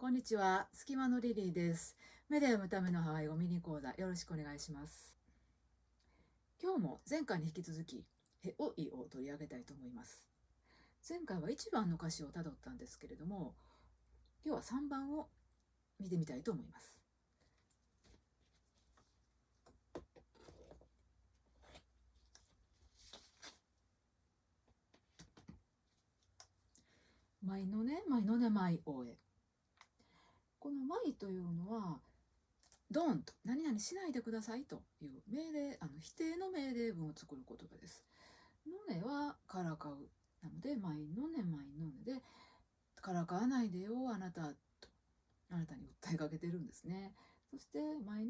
こんにちは、隙間のリリーです。目で読むためのハワイ語ミニ講座、よろしくお願いします。今日も前回に引き続き、へおいを取り上げたいと思います。前回は1番の歌詞をたどったんですけれども、今日は3番を見てみたいと思います。マイのね、マイオエ。このマイというのは、ドンと何々しないでくださいという命令、否定の命令文を作る言葉です。のねはからかう。なので、マイのねで、からかわないでよ、あなたと、あなたに訴えかけてるんですね。そして、マイ。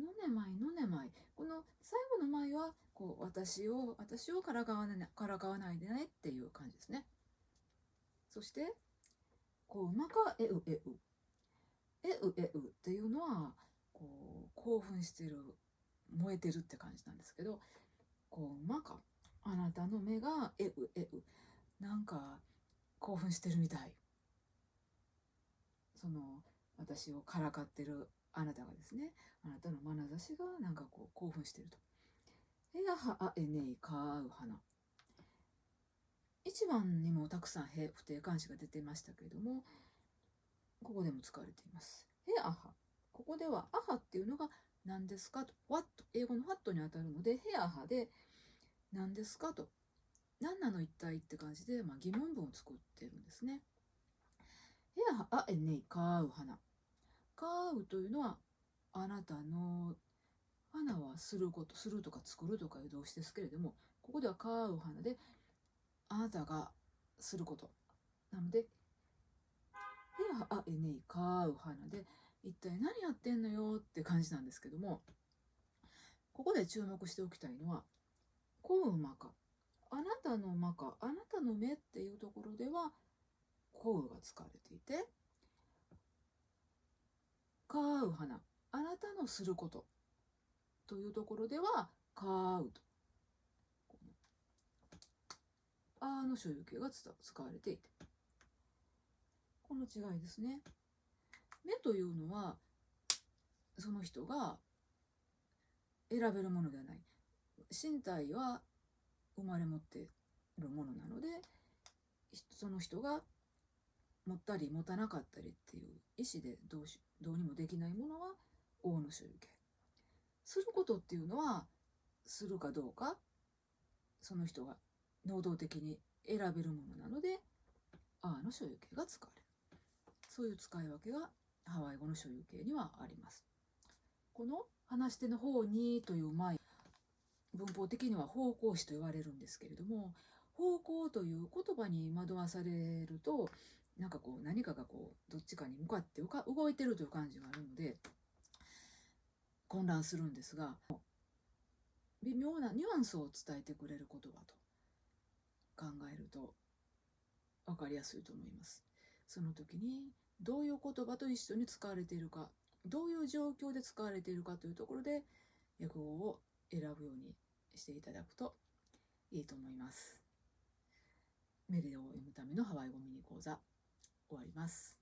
この最後のマイは、私をからかわないでねっていう感じですね。そして、うまかえうえう。えうえうっていうのは、興奮してる、燃えてるって感じなんですけど、うまか。あなたの目がえうえう。なんか、興奮してるみたい。私をからかってるあなたがですね、あなたの眼差しがなんか興奮してると。へやはあえねいかう花。一番にもたくさん不定冠詞が出てましたけれども、ここでも使われています。へあは。ここではあはっていうのが何ですかと。what。英語の what に当たるので、へあはで何ですかと。何なの一体って感じで、疑問文を作ってるんですね。へやはあえねいかう花。かうというのはあなたの花はすること、するとか作るとかいう動詞ですけれども、ここでは買う花で、あなたがすること。なので、あえねい買う花で、一体何やってんのよって感じなんですけども、ここで注目しておきたいのは、こうまか。あなたのまか、あなたの目っていうところでは、こうが使われていて、買う花。あなたのすることというところでは、買うと。あの所有形が使われていて、この違いですね。目というのはその人が選べるものではない。身体は生まれ持っているものなので、その人が持ったり持たなかったりっていう意思でどうにもできないものは王の所有形。することっていうのはするかどうかその人が能動的に選べるものなので、あの所有形が使われる。そういう使い分けがハワイ語の所有形にはあります。この話し手の方にという前、文法的には方向詞と言われるんですけれども、方向という言葉に惑わされると、なんか何かがどっちかに向かって動いてるという感じがあるので混乱するんですが、微妙なニュアンスを伝えてくれる言葉と考えると分かりやすいと思います。その時にどういう言葉と一緒に使われているか、どういう状況で使われているかというところで訳語を選ぶようにしていただくといいと思います。メディアを読むためのハワイ語ミニ講座終わります。